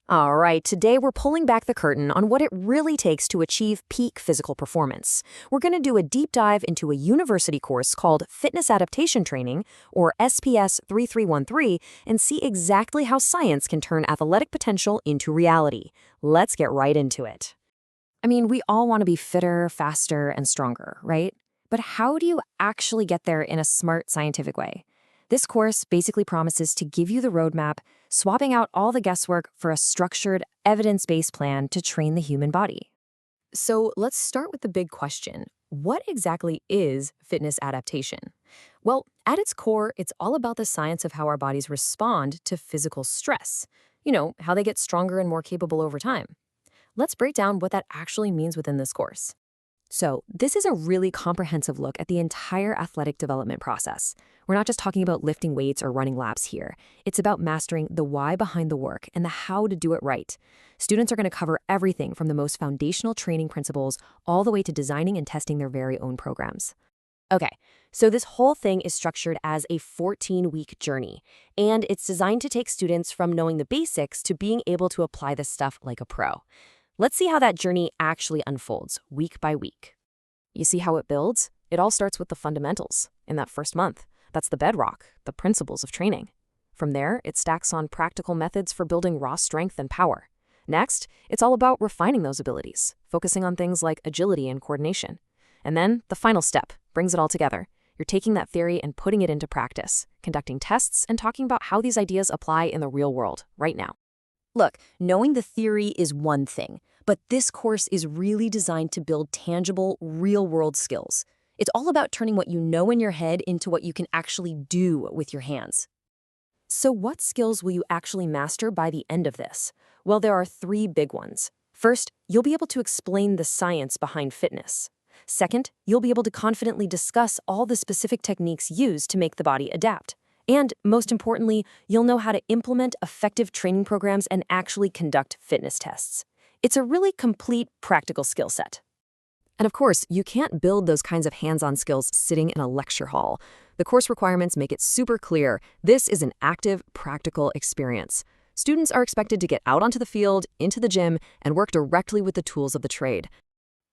All right, today we're pulling back the curtain on what it really takes to achieve peak physical performance. We're going to do a deep dive into a university course called Fitness Adaptation Training, or SPS 3313, and see exactly how science can turn athletic potential into reality. Let's get right into it. I mean, we all want to be fitter, faster, and stronger, right? But how do you actually get there in a smart, scientific way? This course basically promises to give you the roadmap, swapping out all the guesswork for a structured, evidence-based plan to train the human body. So let's start with the big question. What exactly is fitness adaptation? Well, at its core, it's all about the science of how our bodies respond to physical stress. How they get stronger and more capable over time. Let's break down what that actually means within this course. So, this is a really comprehensive look at the entire athletic development process. We're not just talking about lifting weights or running laps here. It's about mastering the why behind the work and the how to do it right. Students are going to cover everything from the most foundational training principles all the way to designing and testing their very own programs. Okay, so this whole thing is structured as a 14-week journey, and it's designed to take students from knowing the basics to being able to apply this stuff like a pro. Let's see how that journey actually unfolds week by week. You see how it builds? It all starts with the fundamentals in that first month. That's the bedrock, the principles of training. From there, it stacks on practical methods for building raw strength and power. Next, it's all about refining those abilities, focusing on things like agility and coordination. And then, the final step brings it all together. You're taking that theory and putting it into practice, conducting tests and talking about how these ideas apply in the real world right now. Look, knowing the theory is one thing, but this course is really designed to build tangible, real-world skills. It's all about turning what you know in your head into what you can actually do with your hands. So what skills will you actually master by the end of this? Well, there are three big ones. First, you'll be able to explain the science behind fitness. Second, you'll be able to confidently discuss all the specific techniques used to make the body adapt. And most importantly, you'll know how to implement effective training programs and actually conduct fitness tests. It's a really complete practical skill set. And of course, you can't build those kinds of hands-on skills sitting in a lecture hall. The course requirements make it super clear. This is an active, practical experience. Students are expected to get out onto the field, into the gym, and work directly with the tools of the trade.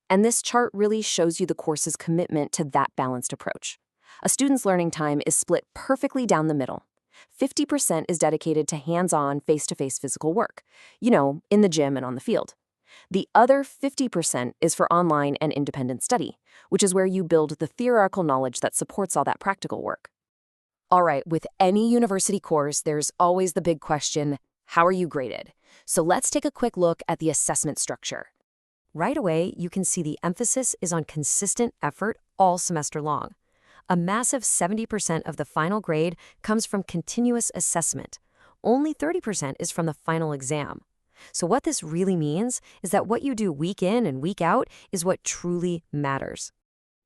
And this chart really shows you the course's commitment to that balanced approach. A student's learning time is split perfectly down the middle. 50% is dedicated to hands-on, face-to-face physical work, in the gym and on the field. The other 50% is for online and independent study, which is where you build the theoretical knowledge that supports all that practical work. All right, with any university course, there's always the big question, how are you graded? So let's take a quick look at the assessment structure. Right away, you can see the emphasis is on consistent effort all semester long. A massive 70% of the final grade comes from continuous assessment. Only 30% is from the final exam. So what this really means is that what you do week in and week out is what truly matters.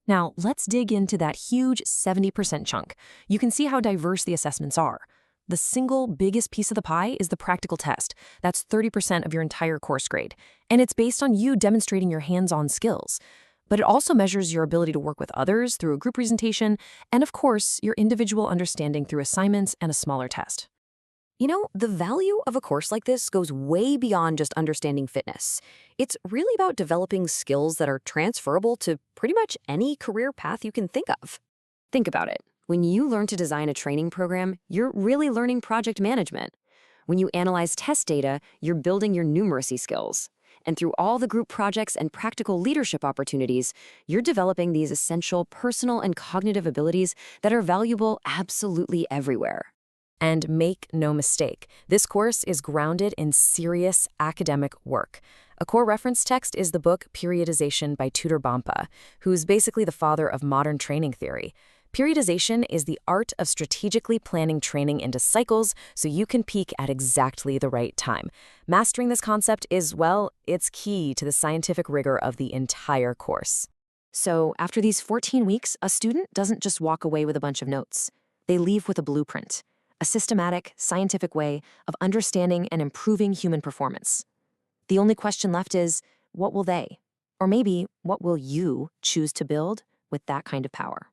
Now, let's dig into that huge 70% chunk. You can see how diverse the assessments are. The single biggest piece of the pie is the practical test. That's 30% of your entire course grade. And it's based on you demonstrating your hands-on skills. But it also measures your ability to work with others through a group presentation, and of course, your individual understanding through assignments and a smaller test. The value of a course like this goes way beyond just understanding fitness. It's really about developing skills that are transferable to pretty much any career path you can think of. Think about it. When you learn to design a training program, you're really learning project management. When you analyze test data, you're building your numeracy skills. And through all the group projects and practical leadership opportunities, you're developing these essential personal and cognitive abilities that are valuable absolutely everywhere. And make no mistake, this course is grounded in serious academic work. A core reference text is the book Periodization by Tudor Bompa, who's basically the father of modern training theory. Periodization is the art of strategically planning training into cycles so you can peak at exactly the right time. Mastering this concept is, well, it's key to the scientific rigor of the entire course. So after these 14 weeks, a student doesn't just walk away with a bunch of notes. They leave with a blueprint, a systematic, scientific way of understanding and improving human performance. The only question left is, what will they, or maybe what will you choose to build with that kind of power?